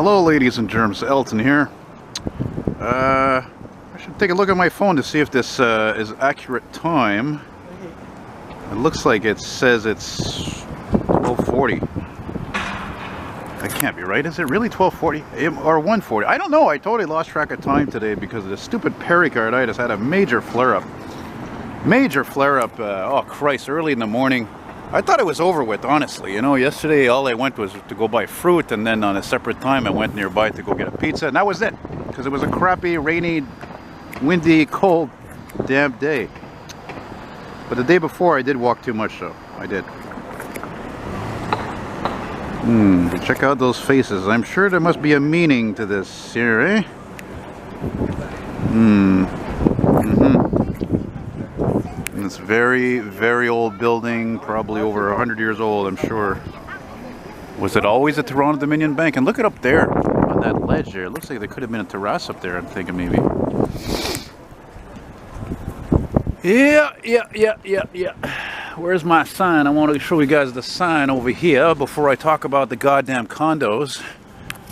Hello ladies and germs, Elton here. I should take a look at my phone to see if this is accurate time. It looks like it says it's 12:40. That can't be right. Is it really 12:40 or 1:40? I don't know. I totally lost track of time today because of the stupid pericarditis. I had a major flare-up. Major flare-up, oh Christ, early in the morning. I thought it was over with, honestly. You know, yesterday all I went was to go buy fruit, and then on a separate time I went nearby to go get a pizza, and that was it. Because it was a crappy, rainy, windy, cold, damp day. But the day before I did walk too much, though. I did. Check out those faces. I'm sure there must be a meaning to this here, eh? This very, very old building, probably over 100 years old, I'm sure. Was it always a Toronto Dominion Bank? And look it up there, on that ledge there. It looks like there could have been a terrace up there, I'm thinking maybe. Yeah. Where's my sign? I want to show you guys the sign over here before I talk about the goddamn condos.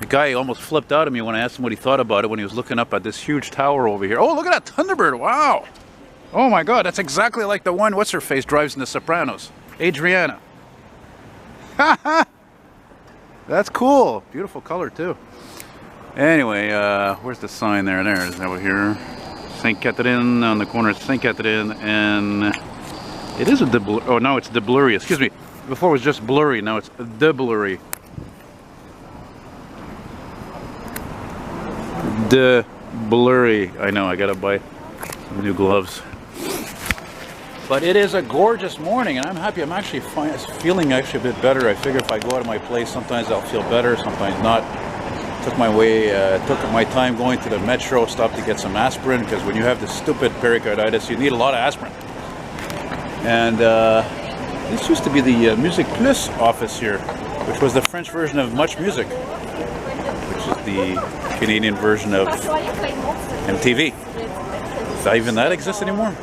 The guy almost flipped out at me when I asked him what he thought about it when he was looking up at this huge tower over here. Oh, look at that Thunderbird, wow! Oh my god, that's exactly like the one what's-her-face drives in The Sopranos. Adriana. Haha! That's cool. Beautiful color too. Anyway, where's the sign there? There it is over here. St. Catherine, on the corner of St. Catherine and... It is a Bleury. Oh no, it's Bleury. Excuse me. Before it was just Bleury, now it's the Bleury. The Bleury. I know, I gotta buy some new gloves. But it is a gorgeous morning, and I'm happy. I'm actually feeling a bit better. I figure if I go out of my place, sometimes I'll feel better, sometimes not. Took my time going to the metro stop to get some aspirin, because when you have this stupid pericarditis, you need a lot of aspirin. And this used to be the Musique Plus office here, which was the French version of Much Music, which is the Canadian version of MTV. Does that even exists anymore?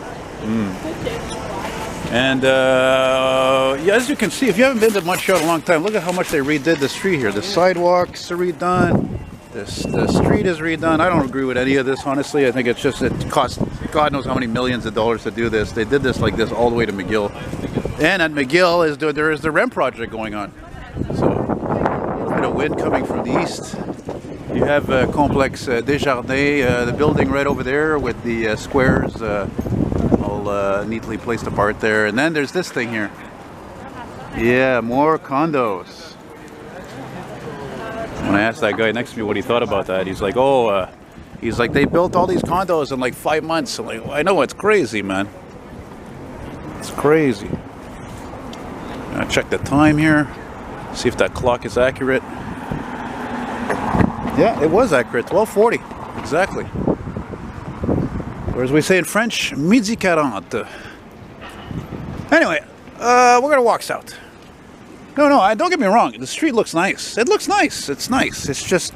And yeah, as you can see, if you haven't been to Montreal in a long time, look at how much they redid the street here. The sidewalks are redone. The street is redone. I don't agree with any of this, honestly. I think it's just, it costs God knows how many millions of dollars to do this. They did this like this all the way to McGill. And at McGill, there is the REM project going on. So, a little bit of wind coming from the east. You have Complex Desjardins, the building right over there with the squares all neatly placed apart there. And then there's this thing here. Yeah, more condos. When I asked that guy next to me what he thought about that, he's like, oh, he's like, they built all these condos in like 5 months. I'm like, well, I know, it's crazy, man. It's crazy. I'll check the time here, see if that clock is accurate. Yeah, it was accurate, 12:40, exactly. Or as we say in French, midi 40. Anyway, we're gonna walk south. No, don't get me wrong. The street looks nice. It looks nice. It's nice. It's just,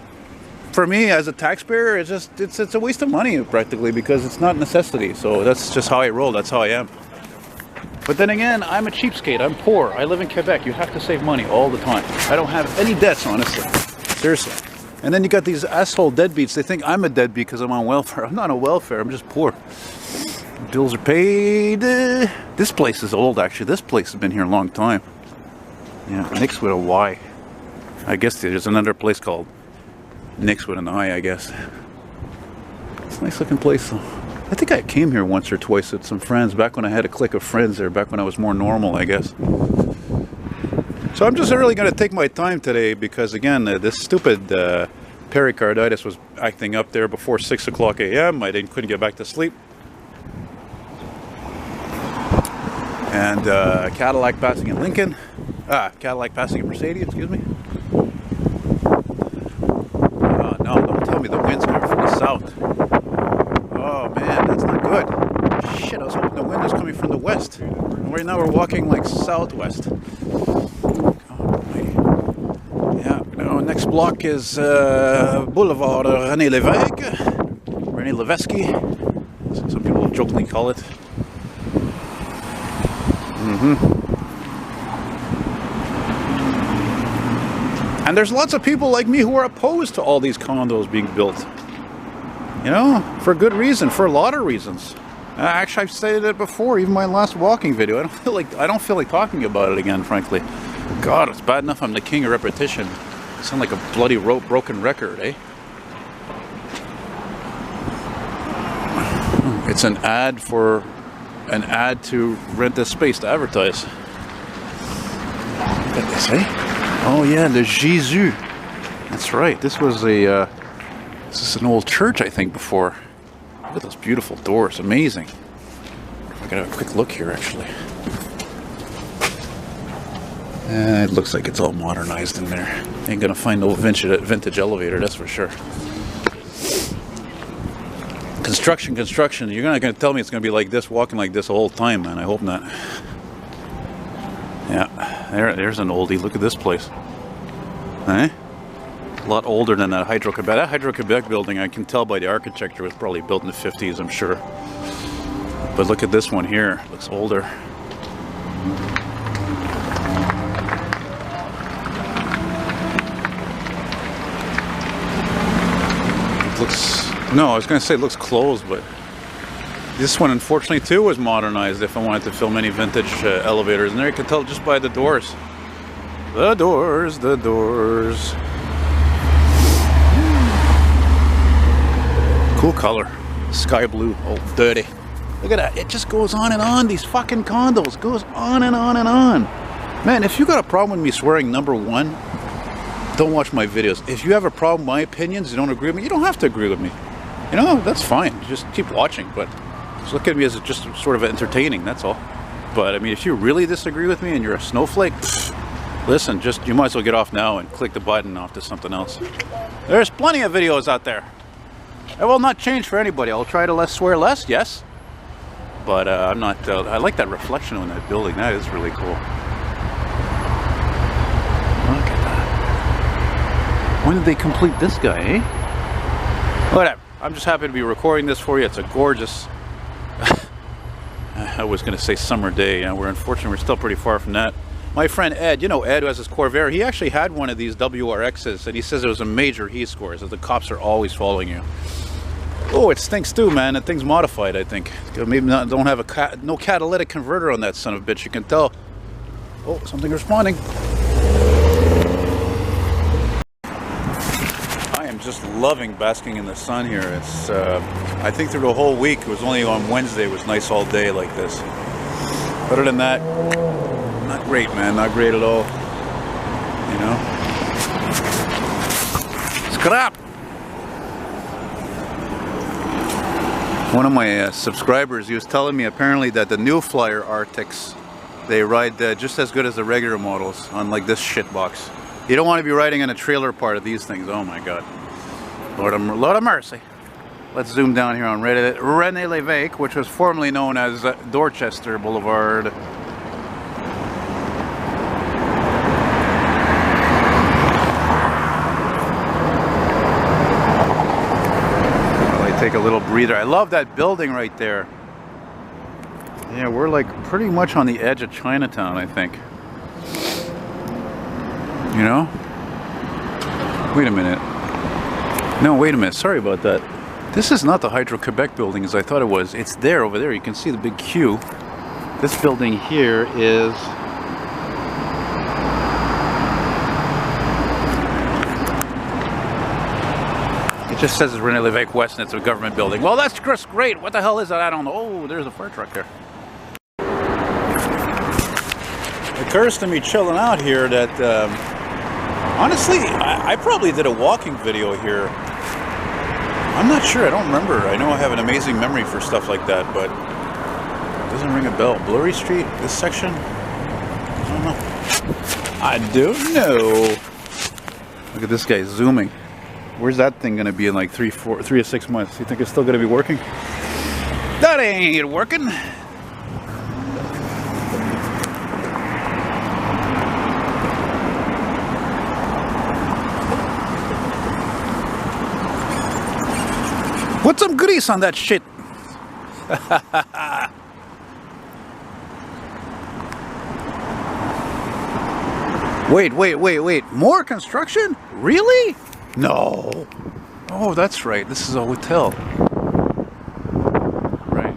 for me as a taxpayer, it's a waste of money practically, because it's not a necessity. So that's just how I roll. That's how I am. But then again, I'm a cheapskate. I'm poor. I live in Quebec. You have to save money all the time. I don't have any debts, honestly. Seriously. And then you got these asshole deadbeats. They think I'm a deadbeat because I'm on welfare. I'm not on welfare. I'm just poor. Bills are paid. This place is old, actually. This place has been here a long time. Yeah, Nick's with a Y. I guess there's another place called Nick's with an I guess. It's a nice looking place though. I think I came here once or twice with some friends back when I had a clique of friends there, back when I was more normal, I guess. So I'm just really going to take my time today because, again, this stupid pericarditis was acting up there before 6 o'clock a.m. I couldn't get back to sleep. And Cadillac passing in Lincoln. Cadillac passing in Mercedes, excuse me. No, don't tell me the wind's coming from the south. Oh man, that's not good. Shit, I was hoping the wind was coming from the west. And right now we're walking like southwest. Yeah, no, next block is Boulevard René Levesque. Some people jokingly call it. And there's lots of people like me who are opposed to all these condos being built. You know, for good reason, for a lot of reasons. Actually, I've stated it before, even my last walking video. I don't feel like talking about it again, frankly. God, it's bad enough I'm the king of repetition. I sound like a bloody broken record, eh? It's an ad to rent this space to advertise. Look at this, eh? Oh yeah, the Jésus. That's right. This was a this is an old church, I think, before. Look at those beautiful doors. Amazing. I got a quick look here, actually. It looks like it's all modernized in there. Ain't gonna find no vintage elevator, that's for sure. Construction. You're not gonna tell me it's gonna be like this, walking like this the whole time, man. I hope not. Yeah, there's an oldie. Look at this place. Eh? A lot older than that Hydro-Quebec. That Hydro-Quebec building, I can tell by the architecture, was probably built in the 50s, I'm sure. But look at this one here. It looks older. It looks... No, I was going to say it looks closed, but... This one, unfortunately, too, was modernized if I wanted to film any vintage elevators. And there you can tell just by the doors. The doors. Cool color. Sky blue. Oh, dirty. Look at that. It just goes on and on. These fucking condos. Goes on and on and on. Man, if you got a problem with me swearing, number one, don't watch my videos. If you have a problem with my opinions, you don't agree with me, you don't have to agree with me. You know, that's fine. Just keep watching, but just look at me as just sort of entertaining, that's all. But, I mean, if you really disagree with me and you're a snowflake, listen, you might as well get off now and click the button off to something else. There's plenty of videos out there. I will not change for anybody. I'll try to swear less, yes. But I'm not, I like that reflection on that building. That is really cool. Look at that. When did they complete this guy, eh? Whatever. I'm just happy to be recording this for you. It's a gorgeous, I was going to say summer day. We're unfortunately, we're still pretty far from that. My friend Ed, you know Ed, who has his Corvair, he actually had one of these WRXs, and he says it was a major heat score, so the cops are always following you. Oh, it stinks too, man. That thing's modified, I think. Maybe don't have no catalytic converter on that son of a bitch. You can tell. Oh, something responding. I am just loving basking in the sun here. It's, I think through the whole week, it was only on Wednesday, it was nice all day like this. Other than that, not great, man. Not great at all. You know? Scrap! One of my subscribers, he was telling me apparently that the new Flyer Arctics, they ride just as good as the regular models on like this shit box. You don't want to be riding on a trailer part of these things. Oh my god. Lord of mercy. Let's zoom down here on René Lévesque, which was formerly known as Dorchester Boulevard. Take a little breather. I love that building right there. Yeah, we're like pretty much on the edge of Chinatown, I think. You know? Wait a minute. No, wait a minute. Sorry about that. This is not the Hydro-Quebec building as I thought it was. It's there, over there. You can see the big Q. This building here is... It just says it's René Lévesque West and it's a government building. Well, that's just great. What the hell is that? I don't know. Oh, there's a fire truck there. It occurs to me chilling out here that, honestly, I probably did a walking video here. I'm not sure. I don't remember. I know I have an amazing memory for stuff like that, but it doesn't ring a bell. Bleury Street, this section? I don't know. I don't know. Look at this guy zooming. Where's that thing going to be in like 3 to 6 months? You think it's still going to be working? That ain't working. Put some grease on that shit. Wait. More construction? Really? No. Oh, that's right. This is a hotel. Right.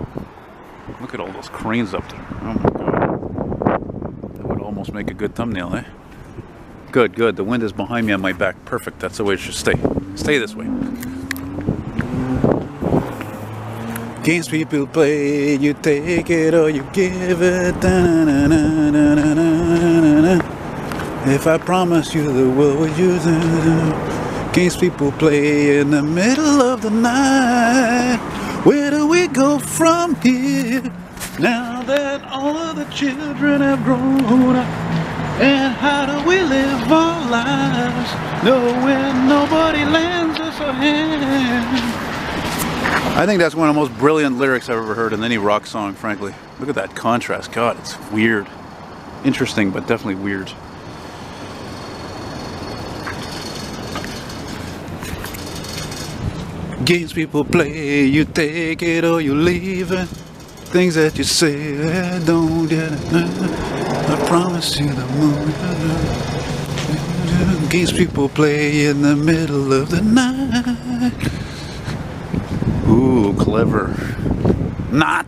Look at all those cranes up there. Oh my god. That would almost make a good thumbnail, eh? Good. The wind is behind me on my back. Perfect. That's the way it should stay. Stay this way. Games people play, you take it or you give it. If I promise you the world would use it. Games people play in the middle of the night. Where do we go from here? Now that all of the children have grown up. And how do we live our lives? Knowing nobody lends us a hand. I think that's one of the most brilliant lyrics I've ever heard in any rock song, frankly. Look at that contrast. God, it's weird. Interesting, but definitely weird. Games people play, you take it or you leave it. Things that you say, I don't get it. I promise you the moon. Games people play in the middle of the night. Ooh, clever. Not.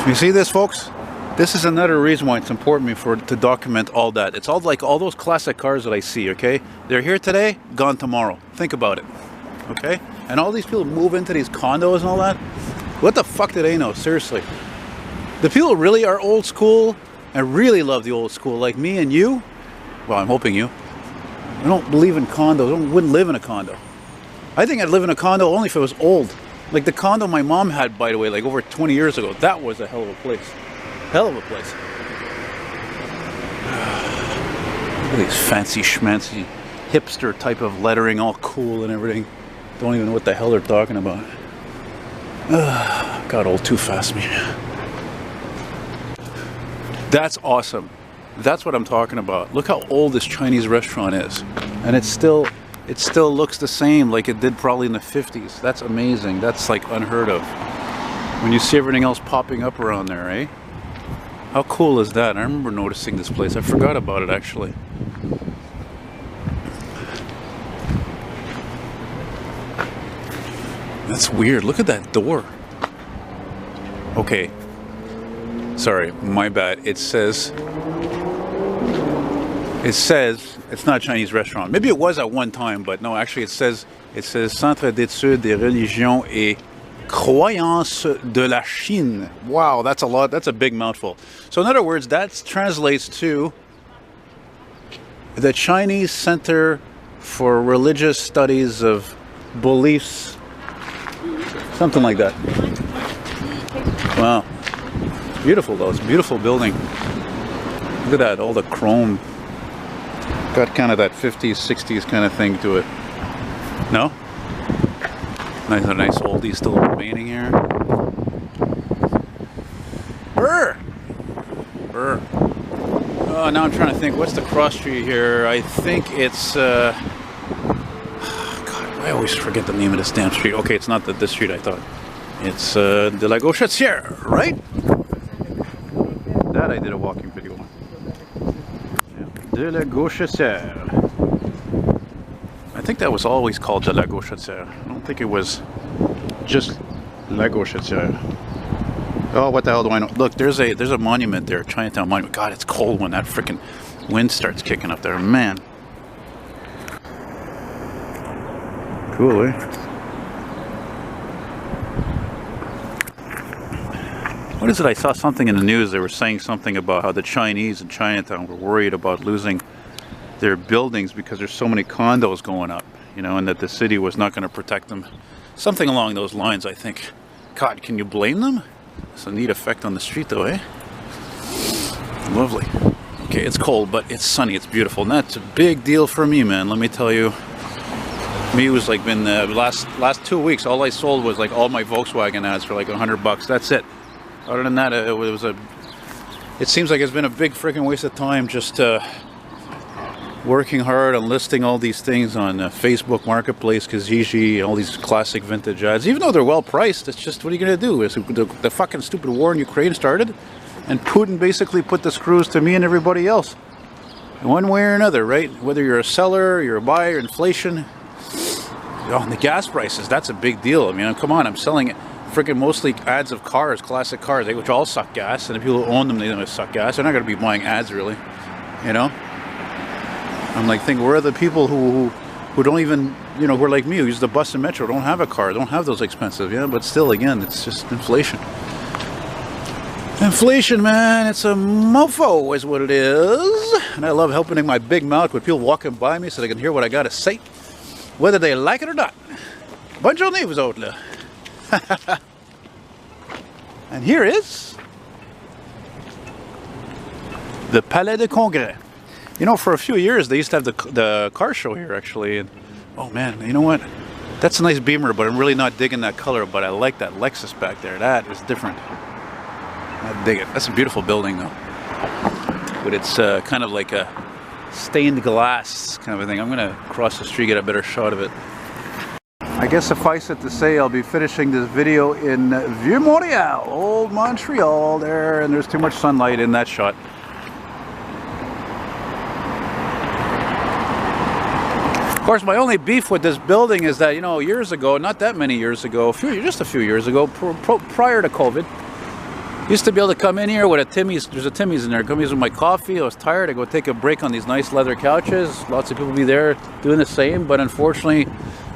You see this, folks? This is another reason why it's important for me to document all that. It's all like all those classic cars that I see, okay? They're here today, gone tomorrow. Think about it, okay? And all these people move into these condos and all that. What the fuck do they know? Seriously. The people really are old school and really love the old school, like me and you. Well, I'm hoping you. I don't believe in condos. I wouldn't live in a condo. I think I'd live in a condo only if it was old. Like the condo my mom had, by the way, like over 20 years ago. That was a hell of a place. Hell of a place. Look at these fancy schmancy hipster type of lettering, all cool and everything. Don't even know what the hell they're talking about. Got old too fast, man. That's awesome. That's what I'm talking about. Look how old this Chinese restaurant is. And it still looks the same like it did probably in the 50s. That's amazing. That's like unheard of. When you see everything else popping up around there, eh? How cool is that? I remember noticing this place. I forgot about it actually. That's weird. Look at that door. Okay. Sorry, my bad. It says it's not a Chinese restaurant. Maybe it was at one time, but no, actually it says Centre d'études des religions et croyances de la Chine. Wow, that's a lot. That's a big mouthful. So in other words, that translates to the Chinese Center for Religious Studies of Beliefs. Something like that. Wow. Beautiful though. It's a beautiful building. Look at that, all the chrome. Got kind of that 50s, 60s kind of thing to it. No? A nice oldie still remaining here. Brr! Brr. Oh, now I'm trying to think. What's the cross street here? I think it's... God, I always forget the name of this damn street. Okay, it's not this street I thought. It's de la Gauchetière, right? That I did a walking video on. De la Gauchetière. I think that was always called de la Gauchetière. I don't think it was just la Gauchetière. Oh, what the hell do I know? Look, there's a monument there, Chinatown Monument. God, it's cold when that freaking wind starts kicking up there, man. Cool, eh? What is it? I saw something in the news. They were saying something about how the Chinese in Chinatown were worried about losing their buildings because there's so many condos going up, you know, and that the city was not going to protect them. Something along those lines, I think. God, can you blame them? It's a neat effect on the street though, eh? Lovely. Okay, it's cold, but it's sunny, it's beautiful. And that's a big deal for me, man. Let me tell you. Me, it was like been the last 2 weeks, all I sold was like all my Volkswagen ads for like $100. That's it. Other than that, it seems like it's been a big freaking waste of time just working hard on listing all these things on Facebook Marketplace, Kijiji, all these classic vintage ads. Even though they're well priced, it's just, what are you going to do? The fucking stupid war in Ukraine started, and Putin basically put the screws to me and everybody else. One way or another, right? Whether you're a seller, you're a buyer, inflation. Oh, and the gas prices, that's a big deal. I mean, come on, I'm selling freaking mostly ads of cars, classic cars, which all suck gas, and the people who own them, they don't suck gas. They're not going to be buying ads, really, you know? I'm like thinking, where are the people who don't even, you know, who are like me, who use the bus and metro, don't have a car, don't have those expensive, yeah? But still, again, it's just inflation. Inflation, man, it's a mofo is what it is. And I love helping my big mouth with people walking by me so they can hear what I got to say, whether they like it or not. Bonjour, vous autres. And here is the Palais de Congrès. You know, for a few years they used to have the car show here, actually. And oh man, you know what? That's a nice Beamer, but I'm really not digging that color. But I like that Lexus back there. That is different. I dig it. That's a beautiful building, though. But it's kind of like a stained glass kind of a thing. I'm gonna cross the street, get a better shot of it. I guess suffice it to say, I'll be finishing this video in Vieux Montreal, old Montreal there, and there's too much sunlight in that shot. Of course, my only beef with this building is that, you know, years ago, not that many years ago, just a few years ago, prior to COVID, used to be able to come in here with a Timmy's. There's a Timmy's in there. Come use with my coffee. I was tired. I go take a break on these nice leather couches. Lots of people be there doing the same, but unfortunately,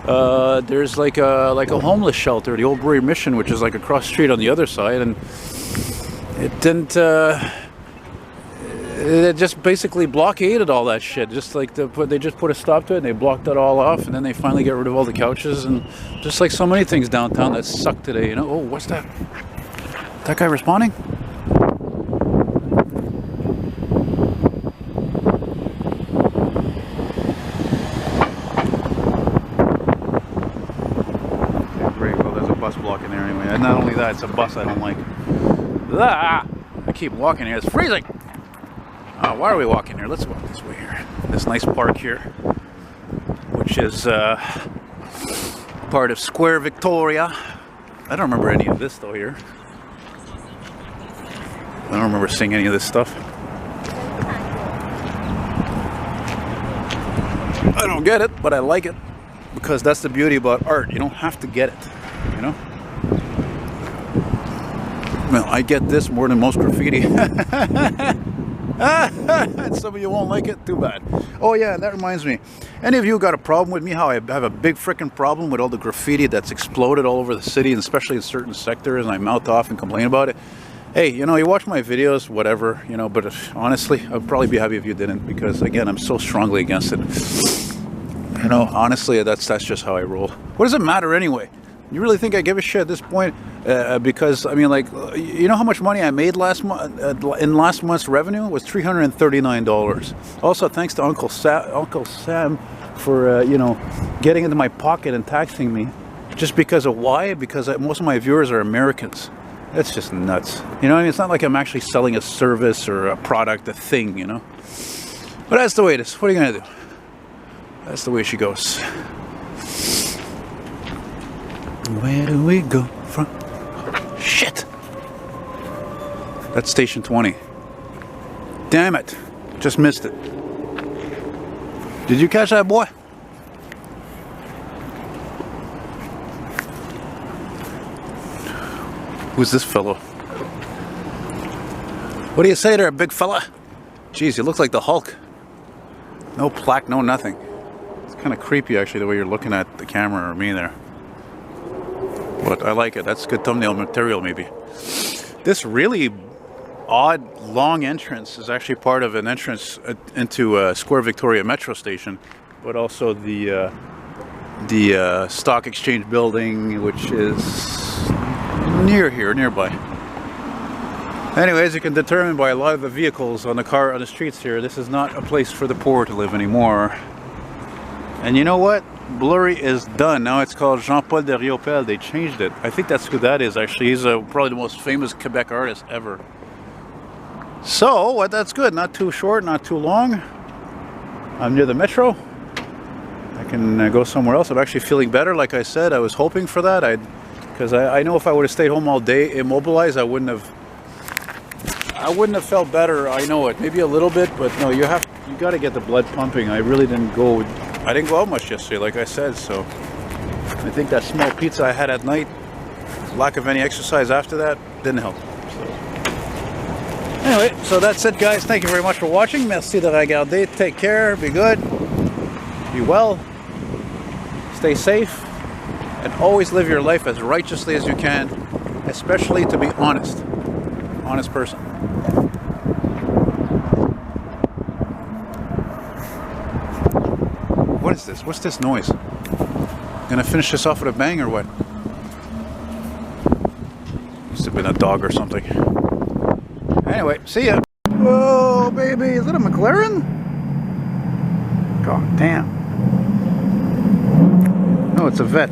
there's like a homeless shelter, the old Bleury Mission, which is like across the street on the other side, and it didn't. It just basically blockaded all that shit. Just like they just put a stop to it, and they blocked it all off, and then they finally get rid of all the couches, and just like so many things downtown that suck today, you know. Oh, what's that? That guy responding? Okay, great. Well, there's a bus blocking there anyway. And not only that, it's a bus I don't like. Ah, I keep walking here. It's freezing. Why are we walking here? Let's walk this way here. This nice park here, which is part of Square Victoria. I don't remember any of this though here. I don't remember seeing any of this stuff. I don't get it, but I like it, because that's the beauty about art. You don't have to get it, you know? Well, I get this more than most graffiti. And some of you won't like it, too bad. Oh yeah, that reminds me. Any of you got a problem with me, how I have a big freaking problem with all the graffiti that's exploded all over the city, and especially in certain sectors, and I mouth off and complain about it? Hey, you know, you watch my videos, whatever, you know, but honestly, I'd probably be happy if you didn't, because again, I'm so strongly against it. You know, honestly, that's just how I roll. What does it matter anyway? You really think I give a shit at this point? Because, I mean, like, you know how much money I made last month, in last month's revenue? It was $339. Also, thanks to Uncle Sam for, you know, getting into my pocket and taxing me. Just because of why? Because most of my viewers are Americans. That's just nuts. You know what I mean? It's not like I'm actually selling a service or a product, a thing, you know? But that's the way it is. What are you going to do? That's the way she goes. Where do we go from? Shit! That's station 20. Damn it. Just missed it. Did you catch that, boy? Who's this fellow? What do you say there, big fella? Jeez, he looks like the Hulk. No plaque, no nothing. It's kind of creepy, actually, the way you're looking at the camera or me there. But I like it. That's good thumbnail material, maybe. This really odd, long entrance is actually part of an entrance into Square Victoria Metro Station, but also the Stock Exchange building, which is nearby. Anyways, you can determine by a lot of the vehicles on the streets here, this is not a place for the poor to live anymore. And you know what? Bleury is done. Now it's called Jean-Paul de Riopel. They changed it. I think that's who that is, actually. He's probably the most famous Quebec artist ever. So, that's good. Not too short, not too long. I'm near the metro. I can go somewhere else. I'm actually feeling better. Like I said, I was hoping for that. Because I know if I would have stayed home all day immobilized, I wouldn't have felt better. I know it, maybe a little bit, but no, you got to get the blood pumping. I didn't go out much yesterday, like I said. So I think that small pizza I had at night, lack of any exercise after that, didn't help. So anyway, so that's it, guys. Thank you very much for watching. Merci de regarder. Take care. Be good. Be well. Stay safe. And always live your life as righteously as you can, especially to be honest. Honest person. What is this? What's this noise? Gonna finish this off with a bang or what? Must have been a dog or something. Anyway, see ya. Whoa, baby, is it a McLaren? God damn. No, it's a vet.